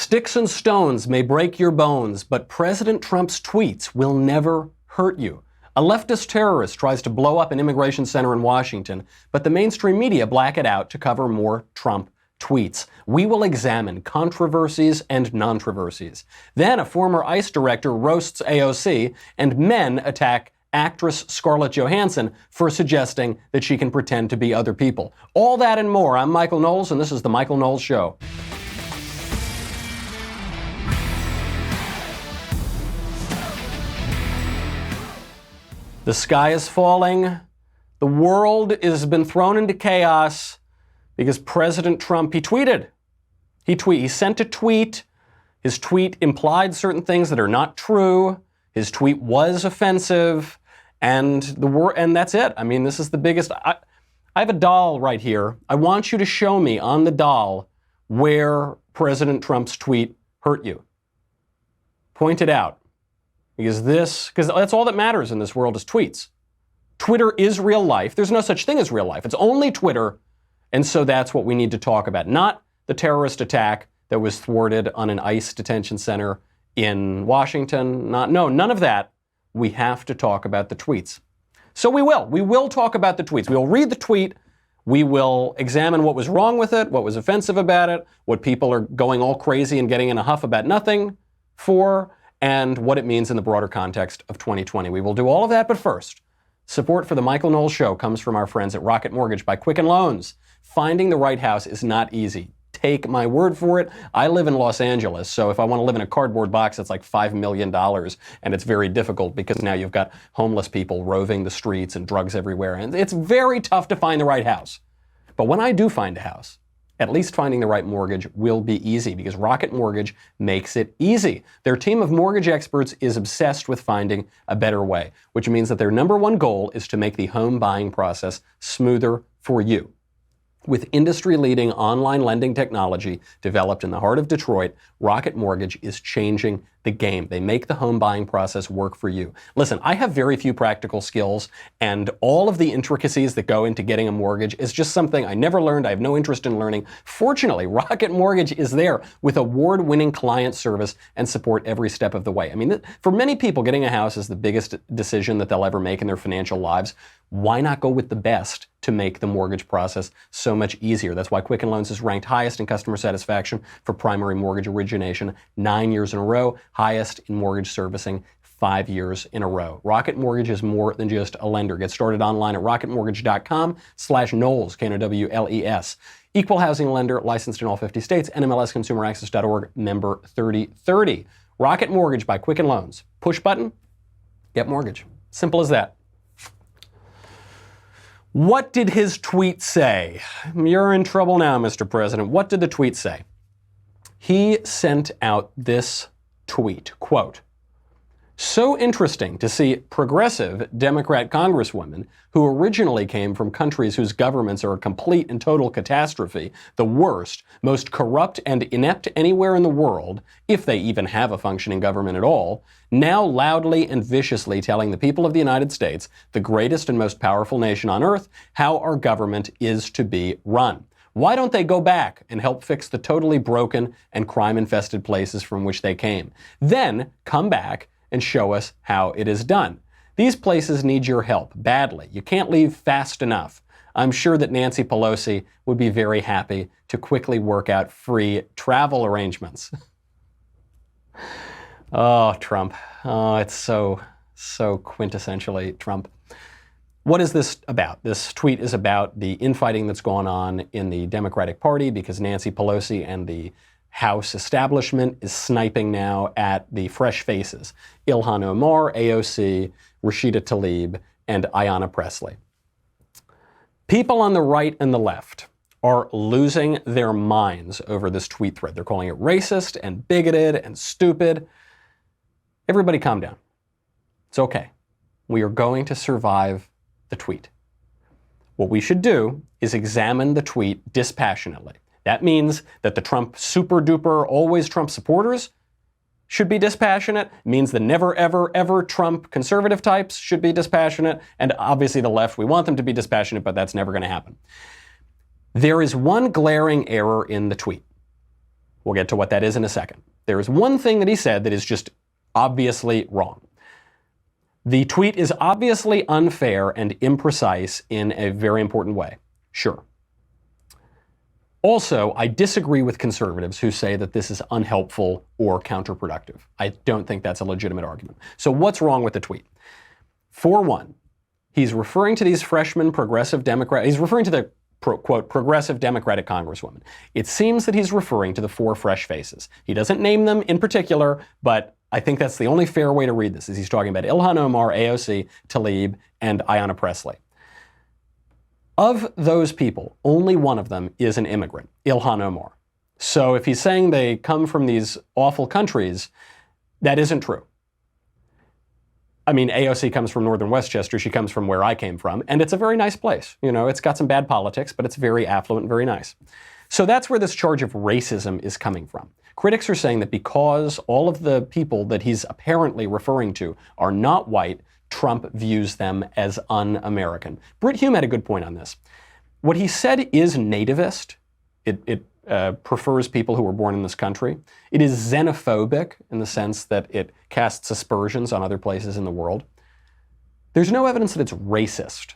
Sticks and stones may break your bones, but President Trump's tweets will never hurt you. A leftist terrorist tries to blow up an immigration center in Washington, but the mainstream media black it out to cover more Trump tweets. We will examine controversies and non-controversies. Then a former ICE director roasts AOC, and men attack actress Scarlett Johansson for suggesting that she can pretend to be other people. All that and more. I'm Michael Knowles, and this is The Michael Knowles Show. The sky is falling. The world has been thrown into chaos because President Trump, he tweeted. He sent a tweet. His tweet implied certain things that are not true. His tweet was offensive. And that's it. I mean, this is the biggest. I have a doll right here. I want you to show me on the doll where President Trump's tweet hurt you. Point it out. Because that's all that matters in this world is tweets. Twitter is real life. There's no such thing as real life. It's only Twitter. And so that's what we need to talk about. Not the terrorist attack that was thwarted on an ICE detention center in Washington. None of that. We have to talk about the tweets. So we will. We will talk about the tweets. We will read the tweet. We will examine what was wrong with it, what was offensive about it, what people are going all crazy and getting in a huff about nothing for, and what it means in the broader context of 2020. We will do all of that, but first, support for the Michael Knowles Show comes from our friends at Rocket Mortgage by Quicken Loans. Finding the right house is not easy. Take my word for it. I live in Los Angeles, so if I want to live in a cardboard box, it's like $5 million, and it's very difficult because now you've got homeless people roving the streets and drugs everywhere, and it's very tough to find the right house. But when I do find a house, at least finding the right mortgage will be easy because Rocket Mortgage makes it easy. Their team of mortgage experts is obsessed with finding a better way, which means that their number one goal is to make the home buying process smoother for you. With industry-leading online lending technology developed in the heart of Detroit, Rocket Mortgage is changing the game. They make the home buying process work for you. Listen, I have very few practical skills, and all of the intricacies that go into getting a mortgage is just something I never learned. I have no interest in learning. Fortunately, Rocket Mortgage is there with award-winning client service and support every step of the way. I mean, for many people, getting a house is the biggest decision that they'll ever make in their financial lives. Why not go with the best to make the mortgage process so much easier? That's why Quicken Loans is ranked highest in customer satisfaction for primary mortgage origination 9 years in a row, highest in mortgage servicing 5 years in a row. Rocket Mortgage is more than just a lender. Get started online at rocketmortgage.com/Knowles, Knowles. Equal housing lender, licensed in all 50 states, NMLSconsumeraccess.org, member 3030. Rocket Mortgage by Quicken Loans. Push button, get mortgage. Simple as that. What did his tweet say? You're in trouble now, Mr. President. What did the tweet say? He sent out this tweet, quote, "So interesting to see progressive Democrat congresswomen who originally came from countries whose governments are a complete and total catastrophe, the worst, most corrupt and inept anywhere in the world, if they even have a functioning government at all, now loudly and viciously telling the people of the United States, the greatest and most powerful nation on earth, how our government is to be run. Why don't they go back and help fix the totally broken and crime-infested places from which they came? Then come back and show us how it is done. These places need your help badly. You can't leave fast enough. I'm sure that Nancy Pelosi would be very happy to quickly work out free travel arrangements." Oh, Trump. Oh, it's so quintessentially Trump. What is this about? This tweet is about the infighting that's gone on in the Democratic Party because Nancy Pelosi and the House establishment is sniping now at the fresh faces. Ilhan Omar, AOC, Rashida Tlaib, and Ayanna Pressley. People on the right and the left are losing their minds over this tweet thread. They're calling it racist and bigoted and stupid. Everybody calm down. It's okay. We are going to survive the tweet. What we should do is examine the tweet dispassionately. That means that the Trump super duper always Trump supporters should be dispassionate. It means the never ever ever Trump conservative types should be dispassionate. And obviously the left, we want them to be dispassionate, but that's never going to happen. There is one glaring error in the tweet. We'll get to what that is in a second. There is one thing that he said that is just obviously wrong. The tweet is obviously unfair and imprecise in a very important way. Sure. Also, I disagree with conservatives who say that this is unhelpful or counterproductive. I don't think that's a legitimate argument. So what's wrong with the tweet? For one, he's referring to these freshman progressive Democrats. He's referring to the quote, progressive Democratic congresswoman. It seems that he's referring to the four fresh faces. He doesn't name them in particular, but I think that's the only fair way to read this, is he's talking about Ilhan Omar, AOC, Tlaib, and Ayanna Pressley. Of those people, only one of them is an immigrant, Ilhan Omar. So if he's saying they come from these awful countries, that isn't true. I mean, AOC comes from northern Westchester. She comes from where I came from, and it's a very nice place. You know, it's got some bad politics, but it's very affluent and very nice. So that's where this charge of racism is coming from. Critics are saying that because all of the people that he's apparently referring to are not white, Trump views them as un-American. Britt Hume had a good point on this. What he said is nativist. It prefers people who were born in this country. It is xenophobic in the sense that it casts aspersions on other places in the world. There's no evidence that it's racist.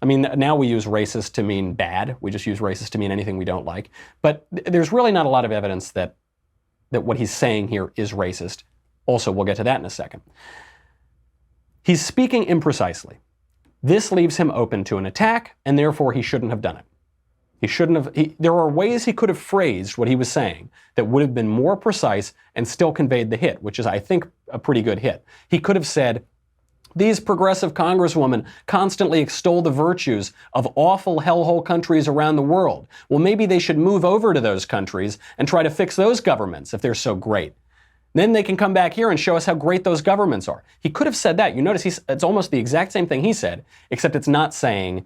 I mean, now we use racist to mean bad. We just use racist to mean anything we don't like. But there's really not a lot of evidence that what he's saying here is racist. Also, we'll get to that in a second. He's speaking imprecisely. This leaves him open to an attack, and therefore he shouldn't have done it. He shouldn't have. There are ways he could have phrased what he was saying that would have been more precise and still conveyed the hit, which is, I think, a pretty good hit. He could have said, these progressive congresswomen constantly extol the virtues of awful hellhole countries around the world. Well, maybe they should move over to those countries and try to fix those governments if they're so great. Then they can come back here and show us how great those governments are. He could have said that. You notice it's almost the exact same thing he said, except it's not saying,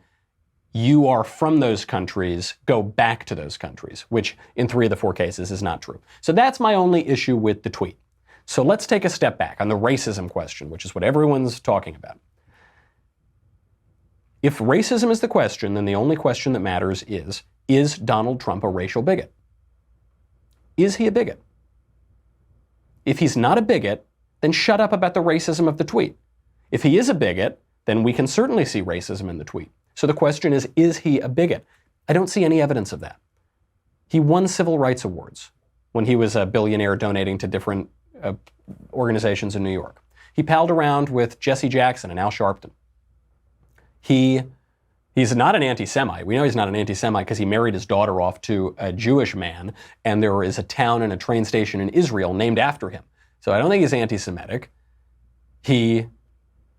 you are from those countries, go back to those countries, which in 3 of the 4 cases is not true. So that's my only issue with the tweet. So let's take a step back on the racism question, which is what everyone's talking about. If racism is the question, then the only question that matters is Donald Trump a racial bigot? Is he a bigot? If he's not a bigot, then shut up about the racism of the tweet. If he is a bigot, then we can certainly see racism in the tweet. So the question is he a bigot? I don't see any evidence of that. He won civil rights awards when he was a billionaire donating to different organizations in New York. He palled around with Jesse Jackson and Al Sharpton. He's not an anti-Semite. We know he's not an anti-Semite because he married his daughter off to a Jewish man, and there is a town and a train station in Israel named after him. So I don't think he's anti-Semitic. He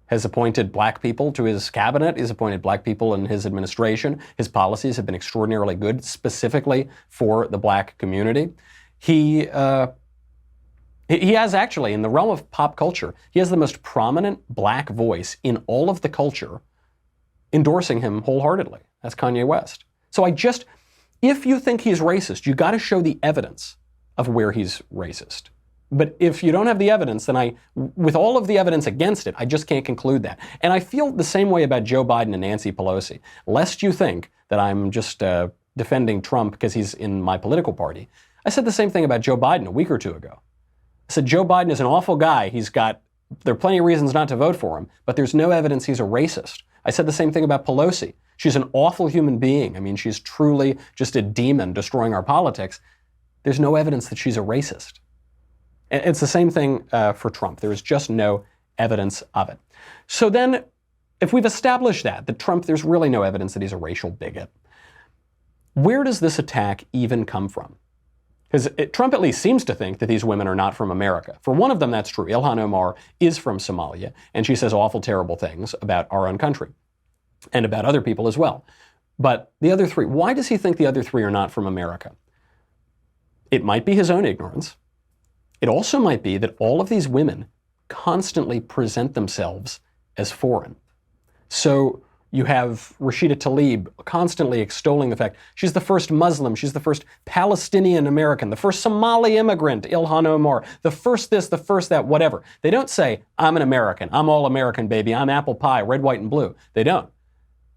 has appointed black people to his cabinet. He's appointed black people in his administration. His policies have been extraordinarily good, specifically for the black community. He has actually, in the realm of pop culture, he has the most prominent black voice in all of the culture endorsing him wholeheartedly. That's Kanye West. So if you think he's racist, you got to show the evidence of where he's racist. But if you don't have the evidence, then with all of the evidence against it, I just can't conclude that. And I feel the same way about Joe Biden and Nancy Pelosi. Lest you think that I'm just defending Trump because he's in my political party. I said the same thing about Joe Biden a week or 2 ago. I said Joe Biden is an awful guy. There are plenty of reasons not to vote for him, but there's no evidence he's a racist. I said the same thing about Pelosi. She's an awful human being. I mean, she's truly just a demon destroying our politics. There's no evidence that she's a racist. And it's the same thing for Trump. There is just no evidence of it. So then, if we've established that Trump, there's really no evidence that he's a racial bigot, where does this attack even come from? Because Trump at least seems to think that these women are not from America. For one of them, that's true. Ilhan Omar is from Somalia, and she says awful, terrible things about our own country and about other people as well. But the other 3, why does he think the other 3 are not from America? It might be his own ignorance. It also might be that all of these women constantly present themselves as foreign. So you have Rashida Tlaib constantly extolling the fact she's the first Muslim, she's the first Palestinian American, the first Somali immigrant, Ilhan Omar, the first this, the first that, whatever. They don't say, I'm an American, I'm all American, baby, I'm apple pie, red, white, and blue. They don't.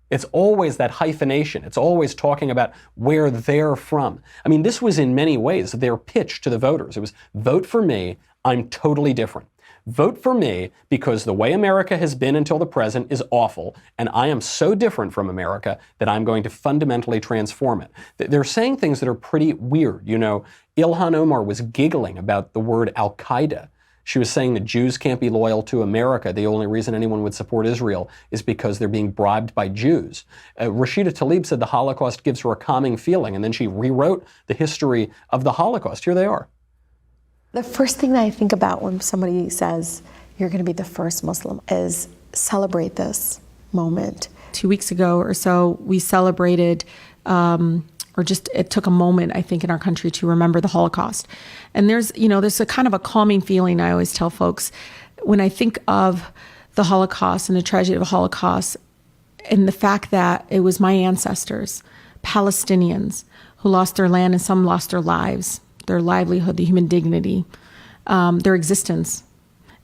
It's always that hyphenation. It's always talking about where they're from. I mean, this was in many ways their pitch to the voters. It was, vote for me, I'm totally different. Vote for me because the way America has been until the present is awful, and I am so different from America that I'm going to fundamentally transform it. They're saying things that are pretty weird. You know, Ilhan Omar was giggling about the word Al-Qaeda. She was saying that Jews can't be loyal to America. The only reason anyone would support Israel is because they're being bribed by Jews. Rashida Tlaib said the Holocaust gives her a calming feeling, and then she rewrote the history of the Holocaust. Here they are. The first thing that I think about when somebody says, you're going to be the first Muslim, is celebrate this moment. 2 weeks ago or so, we celebrated, it took a moment, I think, in our country to remember the Holocaust. And there's a kind of a calming feeling I always tell folks when I think of the Holocaust and the tragedy of the Holocaust and the fact that it was my ancestors, Palestinians, who lost their land and some lost their lives, their livelihood, the human dignity, their existence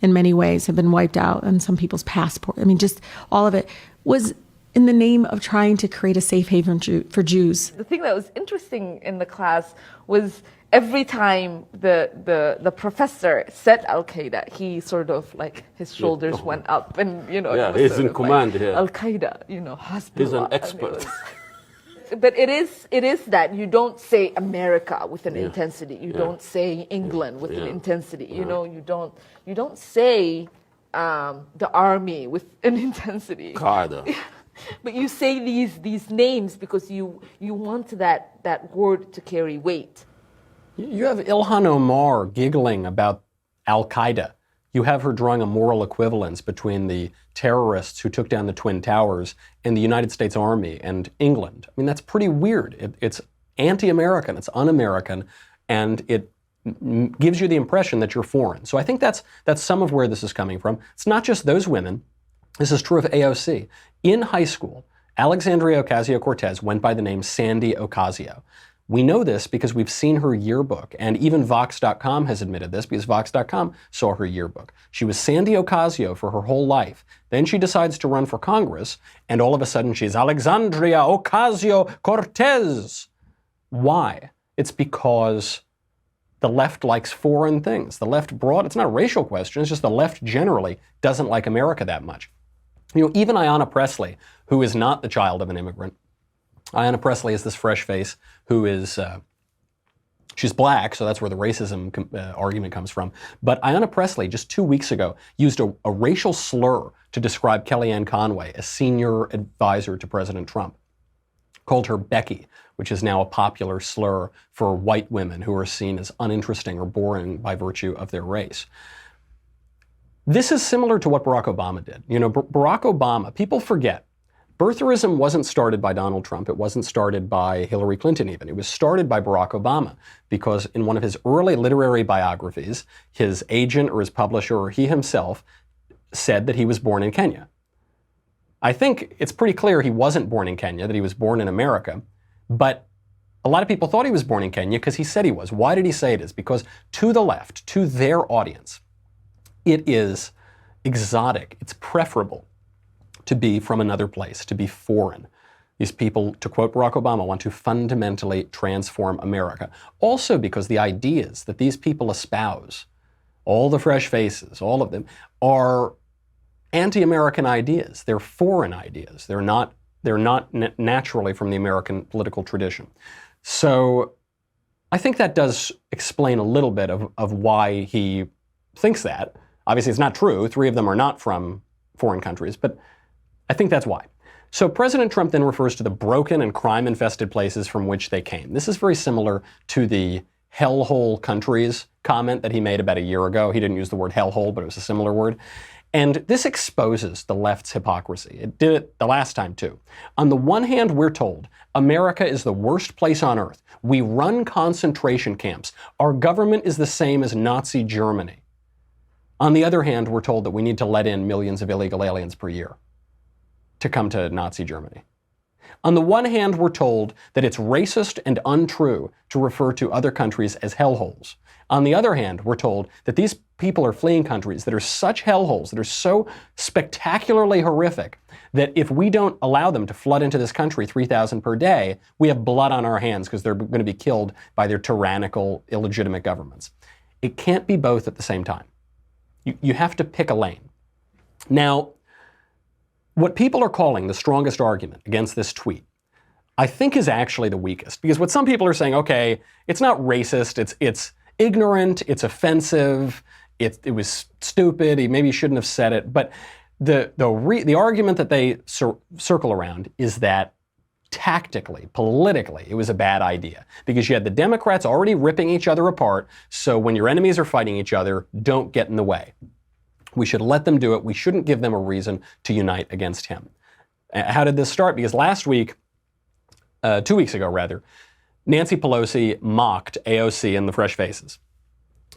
in many ways have been wiped out, and some people's passport. I mean, just all of it was in the name of trying to create a safe haven for Jews. The thing that was interesting in the class was every time the professor said Al-Qaeda, he sort of like his shoulders went up, and he's in command here. Al-Qaeda, Hezbollah. He's an expert. But it is that you don't say America with an intensity. You don't say England with an intensity. You don't say the army with an intensity. Carter. But you say these names because you want that word to carry weight. You have Ilhan Omar giggling about Al-Qaeda. You have her drawing a moral equivalence between the terrorists who took down the Twin Towers and the United States Army and England. I mean, that's pretty weird. It's anti-American, it's un-American, and it gives you the impression that you're foreign. So I think that's some of where this is coming from. It's not just those women. This is true of AOC. In high school, Alexandria Ocasio-Cortez went by the name Sandy Ocasio. We know this because we've seen her yearbook, and even Vox.com has admitted this because Vox.com saw her yearbook. She was Sandy Ocasio for her whole life. Then she decides to run for Congress, and all of a sudden she's Alexandria Ocasio-Cortez. Why? It's because the left likes foreign things. The left it's not a racial question, it's just the left generally doesn't like America that much. Even Ayanna Pressley, who is not the child of an immigrant, Ayanna Pressley is this fresh face who is, she's black, so that's where the racism argument comes from. But Ayanna Pressley, just 2 weeks ago, used a racial slur to describe Kellyanne Conway, a senior advisor to President Trump. Called her Becky, which is now a popular slur for white women who are seen as uninteresting or boring by virtue of their race. This is similar to what Barack Obama did. Barack Obama, people forget, birtherism wasn't started by Donald Trump. It wasn't started by Hillary Clinton even. It was started by Barack Obama because in one of his early literary biographies, his agent or his publisher or he himself said that he was born in Kenya. I think it's pretty clear he wasn't born in Kenya, that he was born in America, but a lot of people thought he was born in Kenya because he said he was. Why did he say it is? Because to the left, to their audience, it is exotic. It's preferable to be from another place, to be foreign. These people, to quote Barack Obama, want to fundamentally transform America. Also because the ideas that these people espouse, all the fresh faces, all of them, are anti-American ideas. They're foreign ideas. They're not naturally from the American political tradition. So I think that does explain a little bit of why he thinks that. Obviously, it's not true. 3 of them are not from foreign countries, but I think that's why. So President Trump then refers to the broken and crime-infested places from which they came. This is very similar to the hellhole countries comment that he made about a year ago. He didn't use the word hellhole, but it was a similar word. And this exposes the left's hypocrisy. It did it the last time, too. On the one hand, we're told America is the worst place on earth. We run concentration camps. Our government is the same as Nazi Germany. On the other hand, we're told that we need to let in millions of illegal aliens per year to come to Nazi Germany. On the one hand, we're told that it's racist and untrue to refer to other countries as hellholes. On the other hand, we're told that these people are fleeing countries that are such hellholes, that are so spectacularly horrific, that if we don't allow them to flood into this country 3,000 per day, we have blood on our hands because they're going to be killed by their tyrannical, illegitimate governments. It can't be both at the same time. You have to pick a lane. Now, what people are calling the strongest argument against this tweet, I think is actually the weakest. Because what some people are saying, okay, it's not racist, it's ignorant, it's offensive, it was stupid, he maybe shouldn't have said it. But the argument that they circle around is that tactically, politically, it was a bad idea. Because you had the Democrats already ripping each other apart, so when your enemies are fighting each other, don't get in the way. We should let them do it. We shouldn't give them a reason to unite against him. How did this start? Because last week, 2 weeks ago rather, Nancy Pelosi mocked AOC and the Fresh Faces.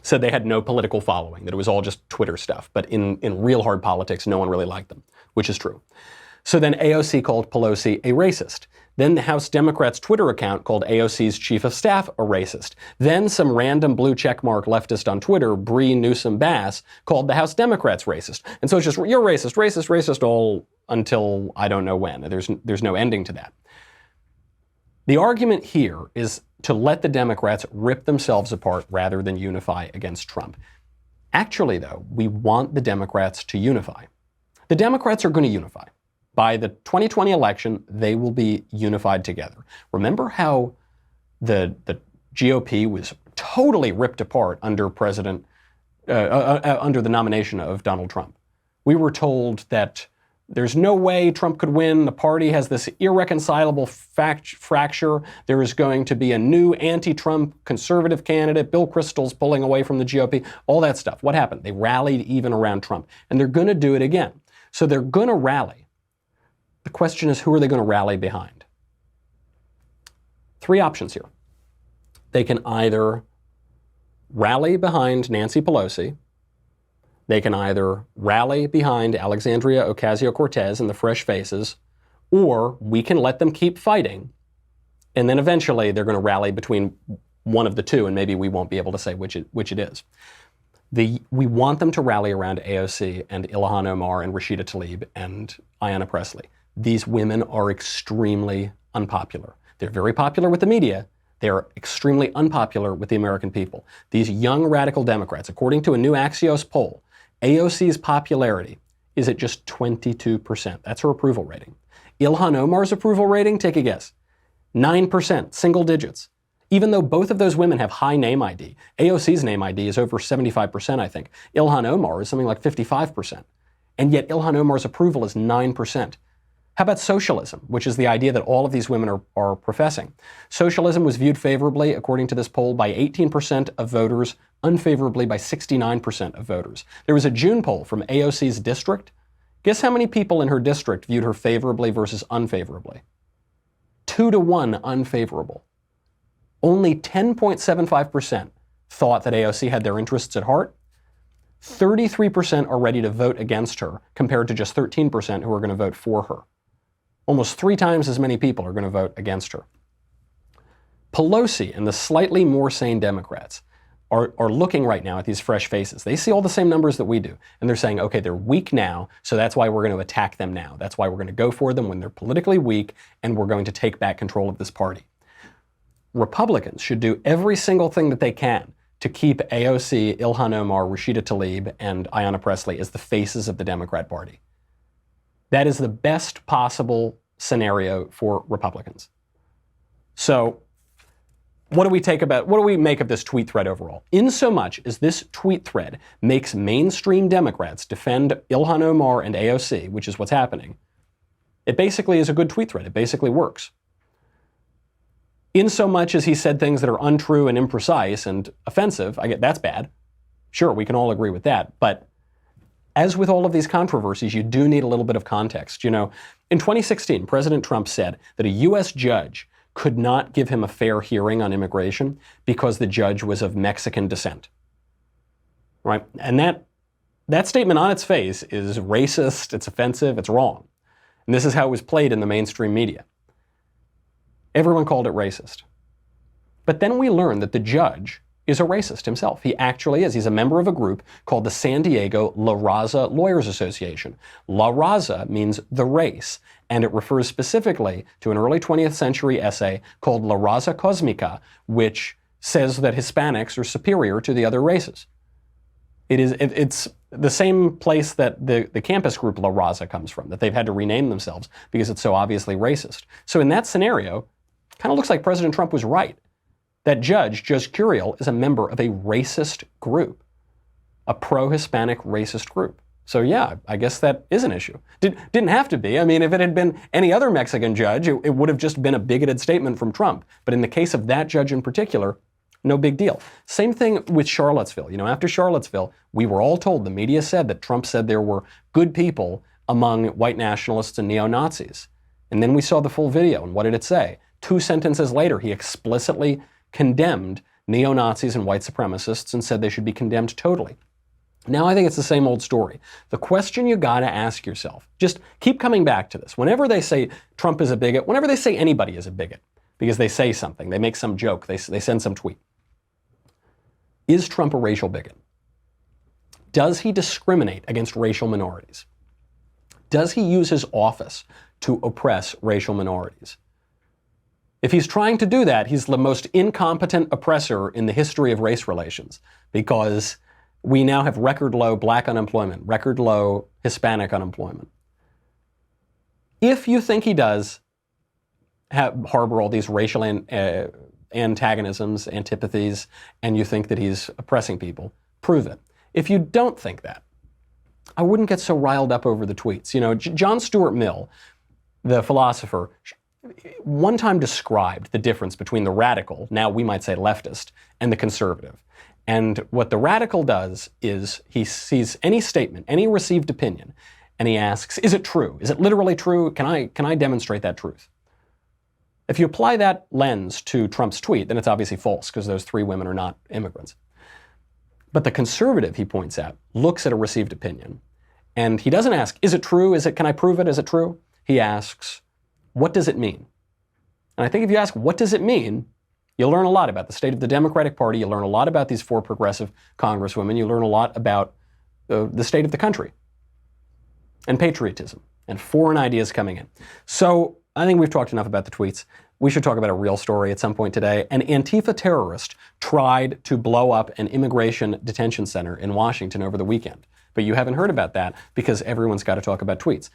Said they had no political following, that it was all just Twitter stuff. But in real hard politics, no one really liked them, which is true. So then AOC called Pelosi a racist. Then the House Democrats' Twitter account called AOC's chief of staff a racist. Then some random blue checkmark leftist on Twitter, Bree Newsom Bass, called the House Democrats racist. And so it's just, you're racist, racist, racist, all until I don't know when. There's no ending to that. The argument here is to let the Democrats rip themselves apart rather than unify against Trump. Actually, though, we want the Democrats to unify. The Democrats are going to unify. By the 2020 election, they will be unified together. Remember how the GOP was totally ripped apart under under the nomination of Donald Trump? We were told that there's no way Trump could win. The party has this irreconcilable fracture. There is going to be a new anti-Trump conservative candidate. Bill Kristol's pulling away from the GOP. All that stuff. What happened? They rallied even around Trump. And they're going to do it again. So they're going to rally. The question is, who are they going to rally behind? Three options here. They can either rally behind Nancy Pelosi. They can either rally behind Alexandria Ocasio-Cortez and the Fresh Faces, or we can let them keep fighting, and then eventually they're going to rally between one of the two, and maybe we won't be able to say which it is. We want them to rally around AOC and Ilhan Omar and Rashida Tlaib and Ayanna Pressley. These women are extremely unpopular. They're very popular with the media. They are extremely unpopular with the American people. These young radical Democrats, according to a new Axios poll, AOC's popularity is at just 22%. That's her approval rating. Ilhan Omar's approval rating, take a guess, 9%, single digits. Even though both of those women have high name ID. AOC's name ID is over 75%, I think. Ilhan Omar is something like 55%. And yet Ilhan Omar's approval is 9%. How about socialism, which is the idea that all of these women are professing? Socialism was viewed favorably, according to this poll, by 18% of voters, unfavorably by 69% of voters. There was a June poll from AOC's district. Guess how many people in her district viewed her favorably versus unfavorably? 2-to-1 unfavorable. Only 10.75% thought that AOC had their interests at heart. 33% are ready to vote against her, compared to just 13% who are going to vote for her. Almost 3 times as many people are going to vote against her. Pelosi and the slightly more sane Democrats are looking right now at these fresh faces. They see all the same numbers that we do, and they're saying, okay, they're weak now, so that's why we're going to attack them now. That's why we're going to go for them when they're politically weak, and we're going to take back control of this party. Republicans should do every single thing that they can to keep AOC, Ilhan Omar, Rashida Tlaib, and Ayanna Pressley as the faces of the Democrat Party. That is the best possible scenario for Republicans. So, what do we make of this tweet thread overall? In so much as this tweet thread makes mainstream Democrats defend Ilhan Omar and AOC, which is what's happening, it basically is a good tweet thread. It basically works. In so much as he said things that are untrue and imprecise and offensive, that's bad. Sure, we can all agree with that. But as with all of these controversies, you do need a little bit of context. You know, in 2016, President Trump said that a U.S. judge could not give him a fair hearing on immigration because the judge was of Mexican descent. Right? And that statement on its face is racist, it's offensive, it's wrong. And this is how it was played in the mainstream media. Everyone called it racist. But then we learned that the judge is a racist himself. He actually is. He's a member of a group called the San Diego La Raza Lawyers Association. La Raza means the race, and it refers specifically to an early 20th century essay called La Raza Cosmica, which says that Hispanics are superior to the other races. It's the same place that the campus group La Raza comes from, that they've had to rename themselves because it's so obviously racist. So in that scenario, kind of looks like President Trump was right. That Judge Curiel, is a member of a racist group, a pro-Hispanic racist group. So yeah, I guess that is an issue. Didn't have to be. I mean, if it had been any other Mexican judge, it would have just been a bigoted statement from Trump. But in the case of that judge in particular, no big deal. Same thing with Charlottesville. After Charlottesville, we were all told, the media said that Trump said there were good people among white nationalists and neo-Nazis. And then we saw the full video, and what did it say? 2 sentences later, he explicitly condemned neo-Nazis and white supremacists and said they should be condemned totally. Now I think it's the same old story. The question you gotta ask yourself, just keep coming back to this. Whenever they say Trump is a bigot, whenever they say anybody is a bigot, because they say something, they make some joke, they send some tweet. Is Trump a racial bigot? Does he discriminate against racial minorities? Does he use his office to oppress racial minorities? If he's trying to do that, he's the most incompetent oppressor in the history of race relations, because we now have record low black unemployment, record low Hispanic unemployment. If you think he does harbor all these racial antagonisms, antipathies, and you think that he's oppressing people, prove it. If you don't think that, I wouldn't get so riled up over the tweets. John Stuart Mill, the philosopher, one time described the difference between the radical, now we might say leftist, and the conservative. And what the radical does is he sees any statement, any received opinion, and he asks, is it true? Is it literally true? Can I demonstrate that truth? If you apply that lens to Trump's tweet, then it's obviously false, because those 3 women are not immigrants. But the conservative, he points out, looks at a received opinion, and he doesn't ask, is it true? Can I prove it? Is it true? He asks, what does it mean? And I think if you ask, what does it mean? You'll learn a lot about the state of the Democratic Party. You'll learn a lot about these 4 progressive congresswomen. You learn a lot about the state of the country and patriotism and foreign ideas coming in. So I think we've talked enough about the tweets. We should talk about a real story at some point today. An Antifa terrorist tried to blow up an immigration detention center in Washington over the weekend. But you haven't heard about that because everyone's got to talk about tweets.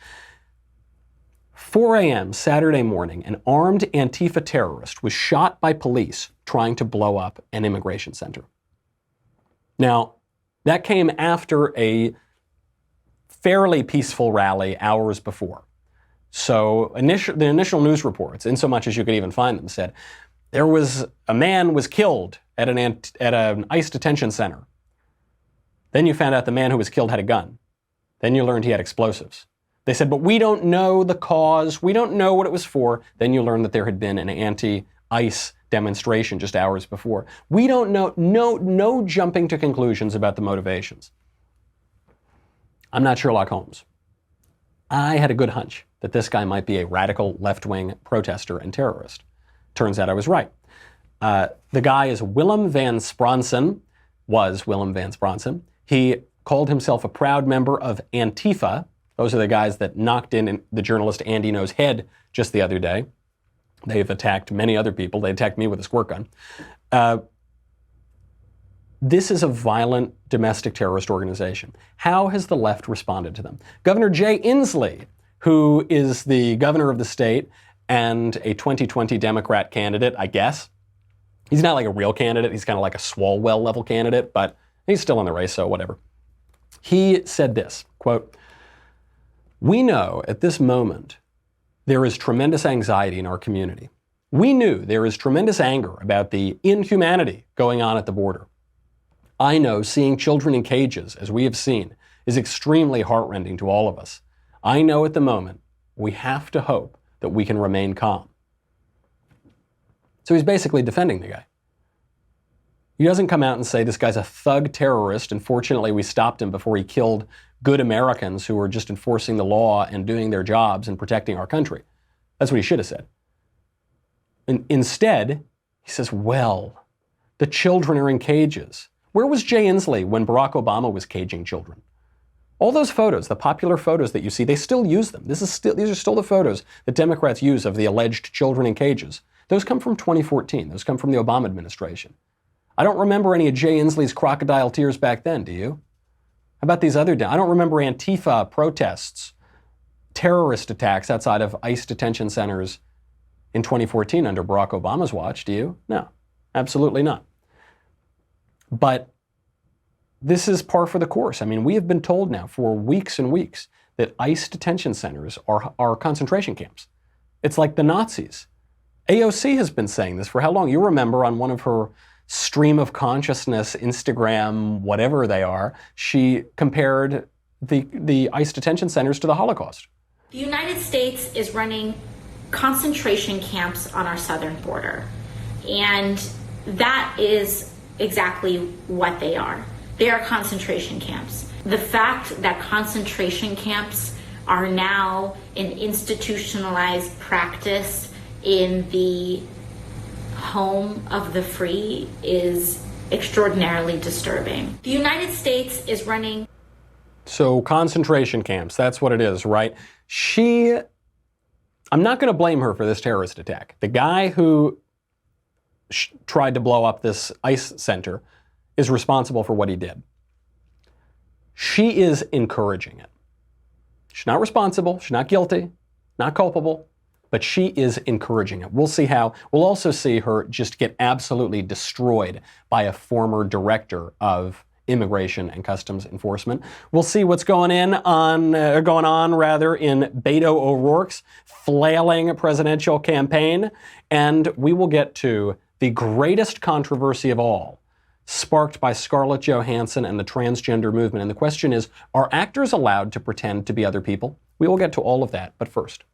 4 a.m. Saturday morning, an armed Antifa terrorist was shot by police trying to blow up an immigration center. Now, that came after a fairly peaceful rally hours before. So the initial news reports, in so much as you could even find them, said a man was killed at an ICE detention center. Then you found out the man who was killed had a gun. Then you learned he had explosives. They said, but we don't know the cause. We don't know what it was for. Then you learned that there had been an anti-ICE demonstration just hours before. We don't know. No jumping to conclusions about the motivations. I'm not Sherlock Holmes. I had a good hunch that this guy might be a radical left-wing protester and terrorist. Turns out I was right. The guy is Willem Van Spronsen, was Willem Van Spronsen. He called himself a proud member of Antifa. Those are the guys that knocked in the journalist Andy Ngo's head just the other day. They've attacked many other people. They attacked me with a squirt gun. This is a violent domestic terrorist organization. How has the left responded to them? Governor Jay Inslee, who is the governor of the state and a 2020 Democrat candidate, I guess. He's not like a real candidate. He's kind of like a Swalwell level candidate, but he's still in the race, so whatever. He said this, quote, "We know at this moment there is tremendous anxiety in our community. We knew there is tremendous anger about the inhumanity going on at the border. I know seeing children in cages, as we have seen, is extremely heartrending to all of us. I know at the moment we have to hope that we can remain calm." So he's basically defending the guy. He doesn't come out and say this guy's a thug terrorist, and fortunately we stopped him before he killed good Americans who were just enforcing the law and doing their jobs and protecting our country. That's what he should have said. And instead, he says, well, The children are in cages. Where was Jay Inslee when Barack Obama was caging children? All those photos, the popular photos that you see, they still use them. These are still the photos that Democrats use of the alleged children in cages. Those come from 2014. Those come from the Obama administration. I don't remember any of Jay Inslee's crocodile tears back then, do you? How about these other... I don't remember Antifa protests, terrorist attacks outside of ICE detention centers in 2014 under Barack Obama's watch, do you? No, absolutely not. But this is par for the course. I mean, we have been told now for weeks and weeks that ICE detention centers are concentration camps. It's like the Nazis. AOC has been saying this for how long? You remember on one of her stream of consciousness, Instagram, whatever they are, she compared the ICE detention centers to the Holocaust. The United States is running concentration camps on our southern border. And that is exactly what they are. They are concentration camps. The fact that concentration camps are now an institutionalized practice in the home of the free is extraordinarily disturbing. The United States is running... So concentration camps, that's what it is, right? I'm not going to blame her for this terrorist attack. The guy who tried to blow up this ICE center is responsible for what he did. She is encouraging it. She's not responsible, she's not guilty, not culpable, but she is encouraging it. We'll see how. We'll also see her just get absolutely destroyed by a former director of Immigration and Customs Enforcement. We'll see what's going on in Beto O'Rourke's flailing presidential campaign, and we will get to the greatest controversy of all, sparked by Scarlett Johansson and the transgender movement. And the question is, are actors allowed to pretend to be other people? We will get to all of that, but first,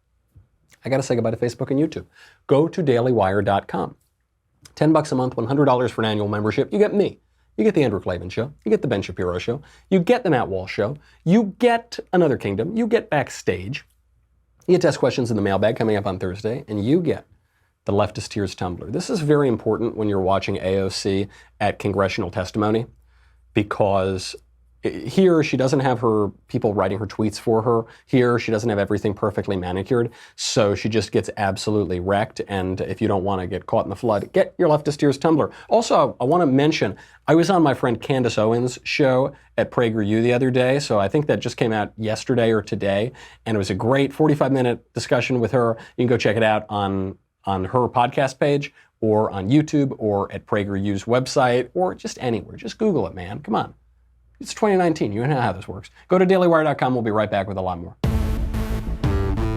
I got to say goodbye to Facebook and YouTube. Go to dailywire.com. $10 a month, $100 for an annual membership. You get me. You get the Andrew Klavan Show. You get the Ben Shapiro Show. You get the Matt Walsh Show. You get Another Kingdom. You get Backstage. You get test questions in the mailbag coming up on Thursday. And you get the Leftist Tears Tumbler. This is very important when you're watching AOC at congressional testimony, because here she doesn't have her people writing her tweets for her. Here she doesn't have everything perfectly manicured, so she just gets absolutely wrecked. And if you don't want to get caught in the flood, get your Leftist Tears Tumbler. Also, I want to mention, I was on my friend Candace Owens' show at PragerU the other day, so I think that just came out yesterday or today, and it was a great 45-minute discussion with her. You can go check it out on her podcast page, or on YouTube, or at PragerU's website, or just anywhere. Just Google it, man. Come on. It's 2019. You know how this works. Go to dailywire.com. We'll be right back with a lot more.